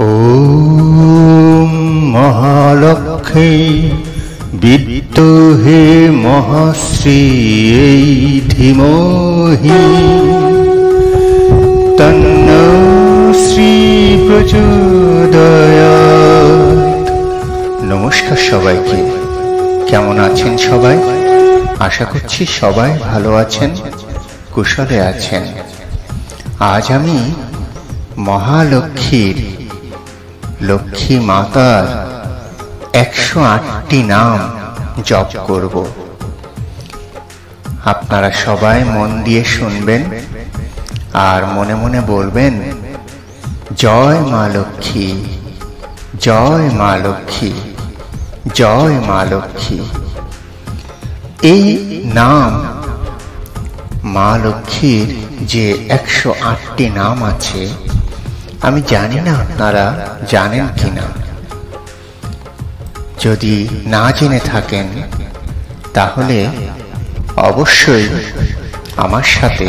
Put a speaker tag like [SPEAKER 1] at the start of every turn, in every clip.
[SPEAKER 1] ওম মহালক্ষ্মী বিদ্মহে মহাশ্রী ধীমহি তন্নো শ্রী প্রচোদয়াৎ। নমস্কার সবাইকে, কেমন আছেন সবাই? আশা করছি সবাই ভালো আছেন, কুশলে আছেন। আজ আমি মহালক্ষ্মীর, লক্ষ্মী মাতার 108টি নাম জপ করব। আপনারা সবাই মন দিয়ে শুনবেন আর মনে মনে বলবেন, জয় মা লক্ষ্মী, জয় মা লক্ষ্মী, জয় মা লক্ষ্মী। এই নাম মা লক্ষ্মীর যে 108টি নাম আছে, আমি জানি না আপনারা জানেন কিনা। যদি না জেনে থাকেন তাহলে অবশ্যই আমার সাথে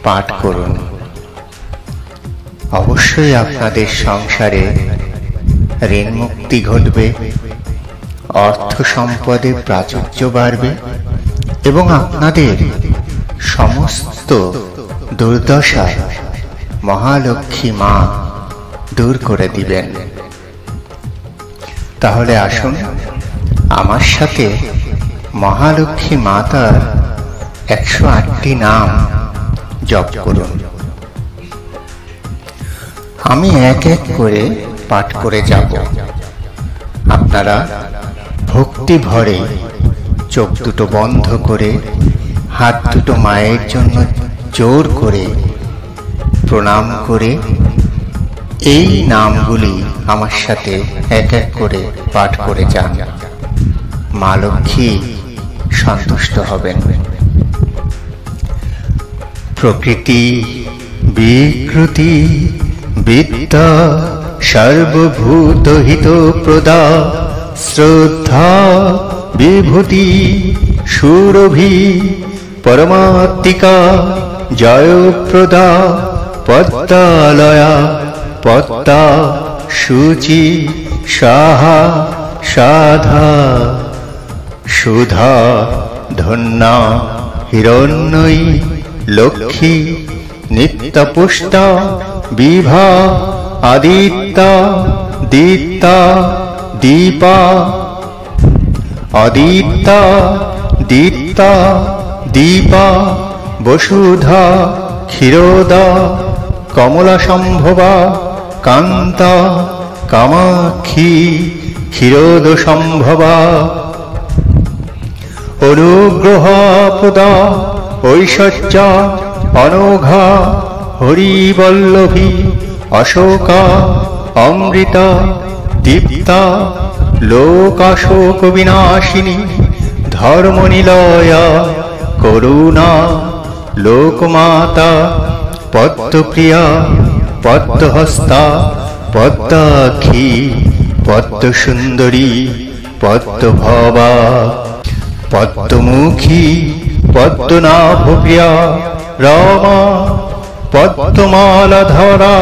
[SPEAKER 1] পাঠ করুন। অবশ্যই আপনাদের সংসারে ঋণ মুক্তি ঘটবে, অর্থ সম্পদে প্রাচুর্য বাড়বে এবং আপনাদের সমস্ত দুর্দশা মহালক্ষ্মী মা দূর করে দিবেন। তাহলে আসুন আমার সাথে মহালক্ষ্মী মাতার 108টি নাম জপ করুন। আমি এক এক করে পাঠ করে যাব। আপনারা ভক্তি ভরে চোখ দুটো বন্ধ করে হাত দুটো মায়ের জন্য জোর করে প্রণাম করে এই নামগুলি আমার সাথে এক এক করে পাঠ করে যান। মা লক্ষ্মী সন্তুষ্ট হবেন। প্রকৃতি বিকৃতি বিদ্যা সর্বভূত হিত প্রদা শ্রদ্ধা বিভূতি সুরভি পরমাত্মিকা জয়প্রদা পদ্মালয়া পদ্মা শুচি সাহা সাধা সুধা ধন্যা হিরণ্ময়ী লক্ষ্মী নিত্যপুষ্টা বিভা আদিত্যা দীপ্তা দীপা আদিত্যা দীপ্তা দীপা বসুধা ক্ষীরোদা কমলা সম্ভবা কান্তা কামাক্ষী ক্ষীরোদ সম্ভবা অনুগ্রহপ্রদা ঐশ্বর্যা অনঘা হরিবল্লভী অশোকা অমৃতা দীপ্তা লোকাশোক বিনাশিনী ধর্মনিলয়া করুণা লোকমাতা পদ্মপ্রিয়া পদ্মহস্তা পদ্মাক্ষী পদ্মসুন্দরী পদ্মভবা পদ্মমুখী পদ্মনাভপ্রিয়া রমা পদ্মমালাধরা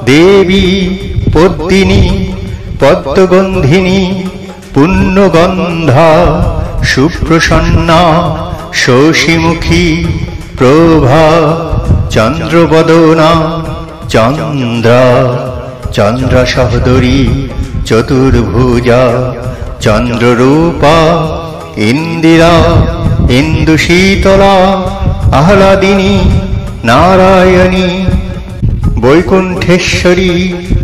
[SPEAKER 1] দেবী পদ্মিনী পদ্মগন্ধিনী পুণ্যগন্ধা সুপ্রসন্না শশীমুখী প্রভা চন্দ্রবদনা চন্দ্রা চন্দ্র সহদরী চতুর্ভুজা চন্দ্ররূপা ইন্দিরা ইন্দুশীতলা আহ্লাদিনী নারায়ণী বৈকুণ্ঠেশ্বরী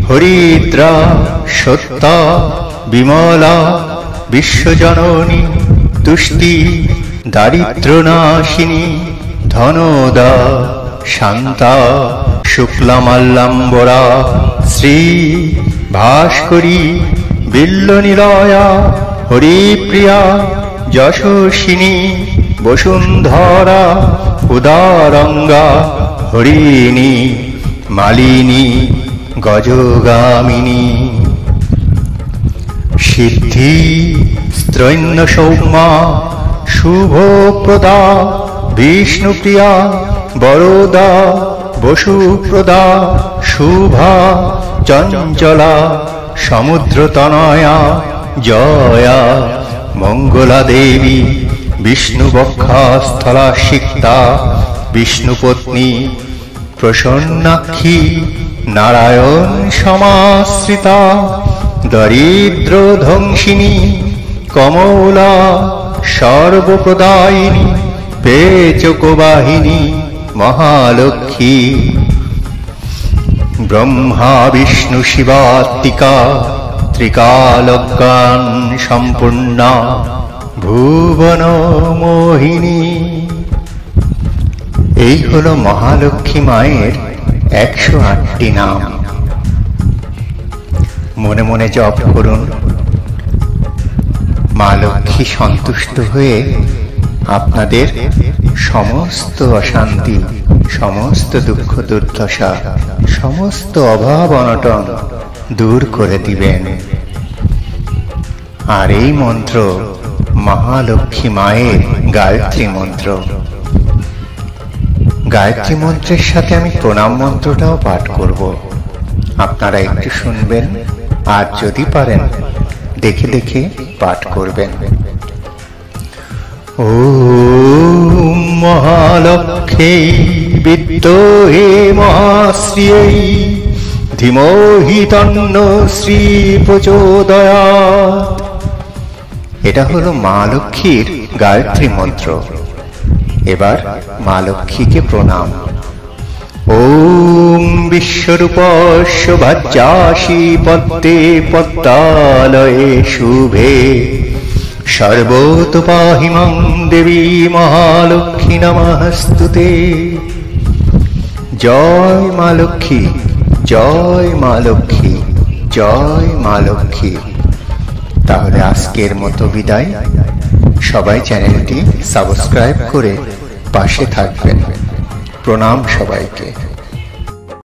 [SPEAKER 1] হরিদ্রা সত্তা বিমলা বিশ্বজননী তুষ্টি দারিদ্র্যনাশিনী ধনদা শান্তা শুক্লামাল্লাম্বরা শ্রী ভাস্করী বিল্লনিলয়া হরিপ্রিয়া যশস্বিনী বসুন্ধরা উদারঙ্গা হরিণী মালিনী গজগামিনী সিদ্ধি স্ত্রৈন্য সৌম্যা শুভপ্রদা বিষ্ণুপ্রিয়া বরদা বসুপ্রদা শুভা চঞ্চলা সমুদ্রতনয়া জয়া মঙ্গলা দেবী বিষ্ণুবক্ষস্থলা সিক্তা বিষ্ণুপত্নী প্রসন্নাক্ষী নারায়ণ সমাশ্রিতা দরিদ্র ধ্বংসিনী কমলা সর্বপ্রদায়িনী পেচকবাহিনী মহালক্ষ্মী ব্রহ্মা বিষ্ণু শিবাত্মিকা ত্রিকালজ্ঞান সম্পূর্ণা ভুবন মোহিনী। এই হলো মহালক্ষ্মী মায়ের 108টি নাম। মনে মনে জপ করুন। মা লক্ষ্মী সন্তুষ্ট হয়ে আপনাদের সমস্ত অশান্তি, সমস্ত দুঃখ দুর্দশা, সমস্ত অভাব অনটন দূর করে দিবেন। আর এই মন্ত্র মহালক্ষ্মী মায়ের গায়ত্রী মন্ত্র। গায়ত্রী মন্ত্রের সাথে আমি প্রণাম মন্ত্রটাও পাঠ করব, আপনারা একটু শুনবেন আর যদি পারেন দেখে দেখে পাঠ করবেন। ওম মহালক্ষ্মী বিদ্মহে মহাশ্রিयै ধীমহি তন্নো শ্রী প্রচোদয়াৎ। এটা হলো মা লক্ষ্মীর গায়ত্রী মন্ত্র। এবার মা লক্ষ্মীকে প্রণাম। ওম বিশ্বরূপস্য ভাজ্যাসি পদ্মে পদ্মালয়ে শুভে সর্বতো পাহি মাং দেবী মহালক্ষ্মী নমস্তুতে। জয় মা লক্ষ্মী, জয় মা লক্ষ্মী, জয় মা লক্ষ্মী। তাহলে আজকের মতো বিদায়। সবাই চ্যানেলটি সাবস্ক্রাইব করে পাশে থাকবেন। প্রণাম সবাইকে।